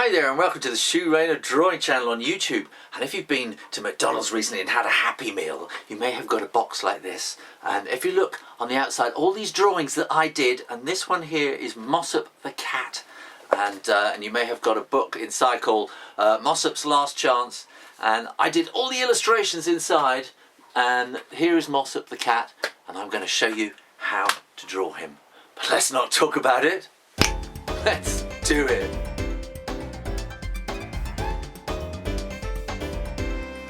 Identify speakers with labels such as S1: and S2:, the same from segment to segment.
S1: Hi there and welcome to the Shoo Rayner drawing channel on YouTube. And if you've been to McDonald's recently and had a Happy Meal, you may have got a box like this. And if you look on the outside, all these drawings that I did, and this one here is Mossop the Cat. And you may have got a book inside called Mossop's Last Chance. And I did all the illustrations inside. And here is Mossop the Cat. And I'm going to show you how to draw him. But let's not talk about it. Let's do it.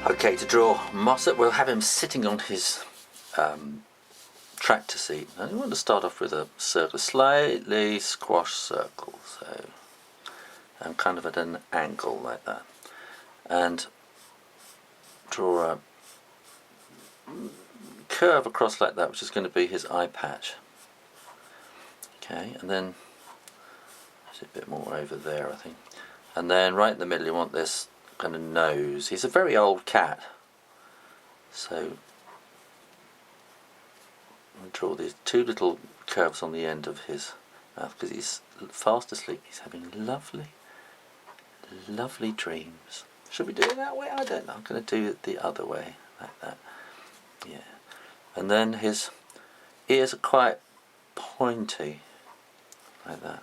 S1: Okay, to draw Mossop, we'll have him sitting on his tractor seat. Now you want to start off with a circle, slightly squash circle, so kind of at an angle like that, and draw a curve across like that, which is going to be his eye patch. Okay, and then there's a bit more over there, I think, and then right in the middle you want this kind of nose. He's a very old cat, so I'll draw these two little curves on the end of his mouth because he's fast asleep. He's having lovely dreams. Should we do it that way? I don't know. I'm going to do it the other way, like that. Yeah. And then his ears are quite pointy, like that.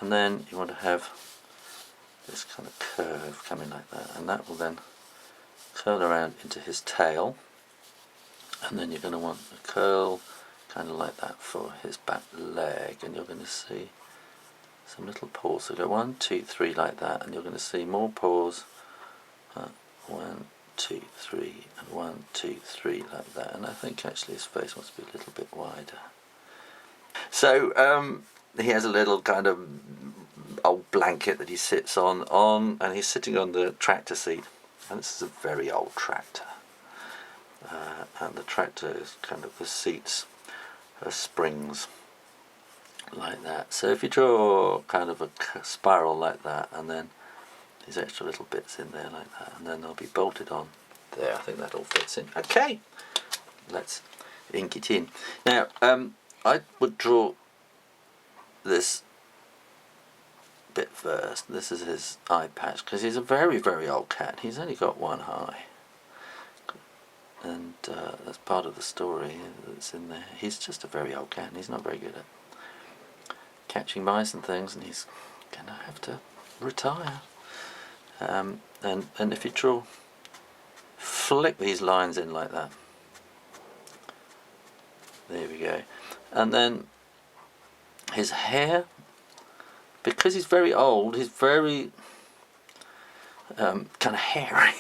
S1: And then you want to have this kind of curve coming like that, and that will then curl around into his tail, and then you're going to want a curl kind of like that for his back leg, and you're going to see some little paws. So go 1, 2, 3 like that, and you're going to see more paws. 1, 2, 3, and 1, 2, 3 like that. And I think actually his face wants to be a little bit wider. So he has a little kind of old blanket that he sits on, and he's sitting on the tractor seat, and this is a very old tractor, and the tractor is kind of, the seats are springs like that. So if you draw kind of a spiral like that, and then these extra little bits in there like that, and then they'll be bolted on there. I think that all fits in. Okay, let's ink it in. Now I would draw this bit first. This is his eye patch because he's a very old cat. He's only got one eye, and that's part of the story that's in there. He's just a very old cat and he's not very good at catching mice and things, and he's gonna have to retire. And if you flick these lines in like that, there we go. And then his hair, because he's very old, he's very kind of hairy.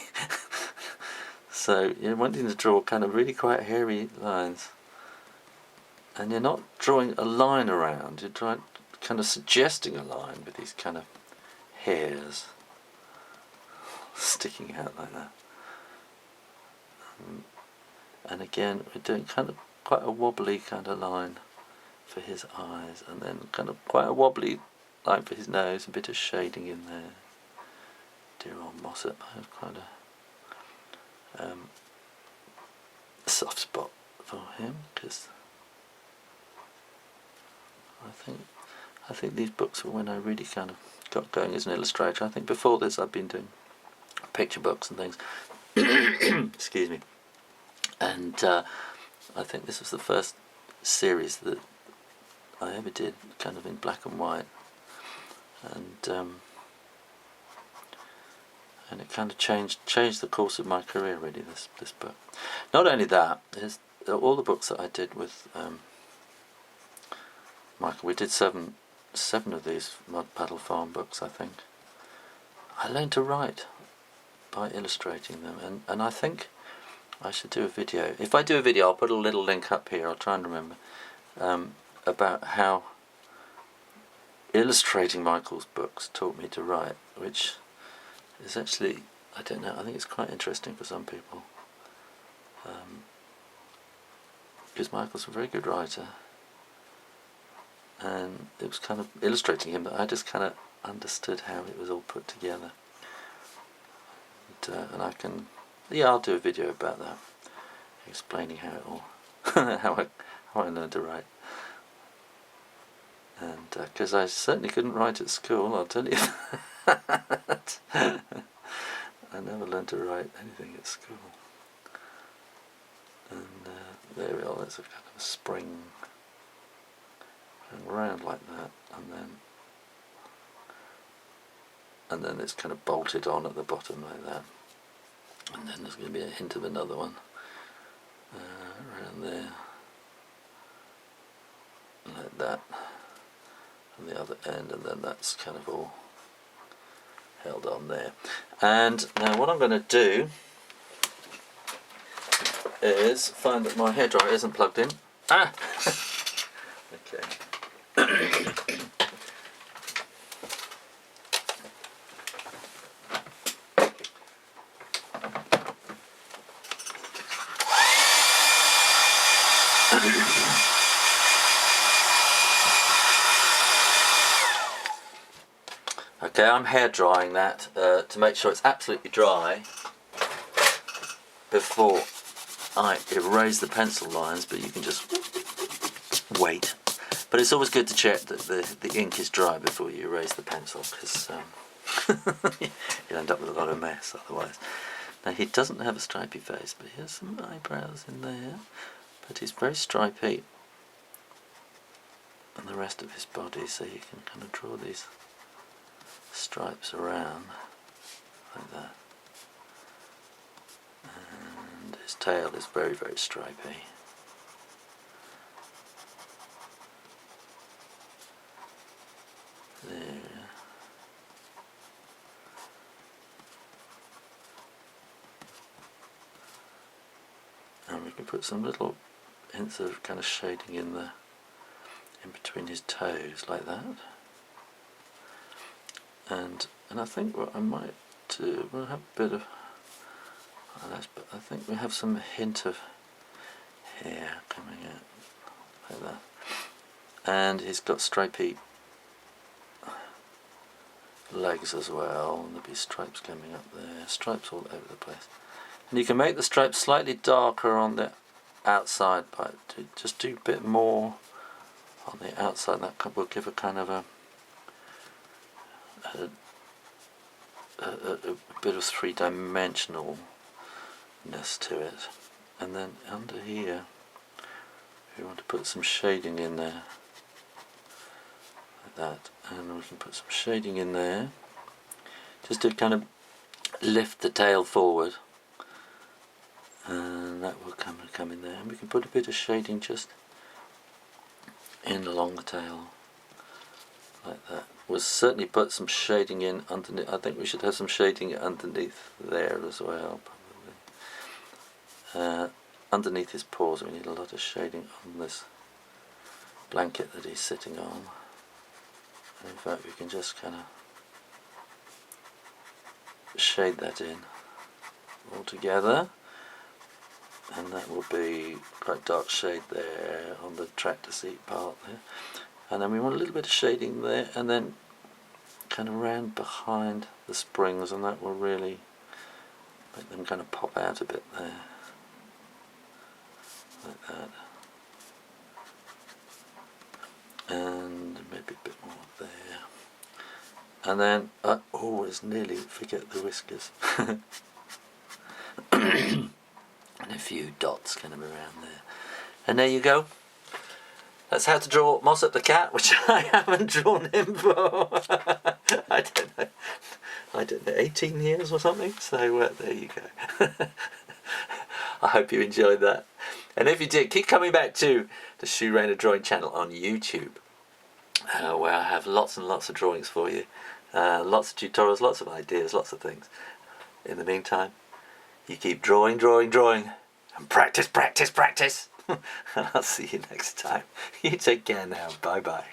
S1: So you're wanting to draw kind of really quite hairy lines, and you're not drawing a line around, you're trying kind of suggesting a line with these kind of hairs sticking out like that. And again we're doing kind of quite a wobbly kind of line for his eyes, and then kind of quite a wobbly line for his nose, a bit of shading in there. Dear old Mossop, I have quite a soft spot for him, because I think these books were when I really kind of got going as an illustrator. I think before this I'd been doing picture books and things. Excuse me. And I think this was the first series that I ever did kind of in black and white, and it kind of changed the course of my career, really, this book. Not only that, all the books that I did with Michael, we did seven of these Mudpuddle Farm books, I think. I learned to write by illustrating them, and I think I should do a video. If I do a video, I'll put a little link up here, I'll try and remember, about how illustrating Michael's books taught me to write, which is actually, I don't know, I think it's quite interesting for some people, because Michael's a very good writer, and it was kind of illustrating him that I just kind of understood how it was all put together, and I can, yeah, I'll do a video about that, explaining how it all how I learned to write. And because I certainly couldn't write at school, I'll tell you. I never learned to write anything at school. And there we are, there's a kind of a spring going around like that, and then it's kind of bolted on at the bottom like that, and then there's going to be a hint of another one around there like that on the other end, and then that's kind of all held on there. And now what I'm going to do is find that my hairdryer isn't plugged in. Ah! Okay. Okay, I'm hair drying that to make sure it's absolutely dry before I erase the pencil lines, but you can just wait. But it's always good to check that the ink is dry before you erase the pencil, because you'll end up with a lot of mess otherwise. Now he doesn't have a stripy face, but he has some eyebrows in there, but he's very stripy on the rest of his body, so you can kind of draw these stripes around like that. And his tail is very, very stripy. There. And we can put some little hints of kind of shading in between his toes like that. And I think what I might do, we'll have a bit of but I think we have some hint of hair coming out like that. And he's got stripy legs as well, and there'll be stripes coming up there, stripes all over the place. And you can make the stripes slightly darker on the outside, but just do a bit more on the outside. That will give a kind of a bit of three-dimensionalness to it. And then under here we want to put some shading in there like that, and we can put some shading in there just to kind of lift the tail forward, and that will come in there. And we can put a bit of shading just in along the tail like that. We'll certainly put some shading in underneath. I think we should have some shading underneath there as well, probably. Underneath his paws we need a lot of shading on this blanket that he's sitting on. And in fact we can just kind of shade that in all together, and that will be quite dark shade there on the tractor seat part there. And then we want a little bit of shading there, and then kind of round behind the springs, and that will really make them kind of pop out a bit there, like that. And maybe a bit more there. And then I always nearly forget the whiskers. And a few dots kind of around there. And there you go. That's how to draw Mossop the Cat, which I haven't drawn him for I don't know, 18 years or something. So there you go. I hope you enjoyed that. And if you did, keep coming back to the Shoo Rayner drawing channel on YouTube, where I have lots and lots of drawings for you. Lots of tutorials, lots of ideas, lots of things. In the meantime, you keep drawing, and practice. And I'll see you next time. You take care now. Bye bye.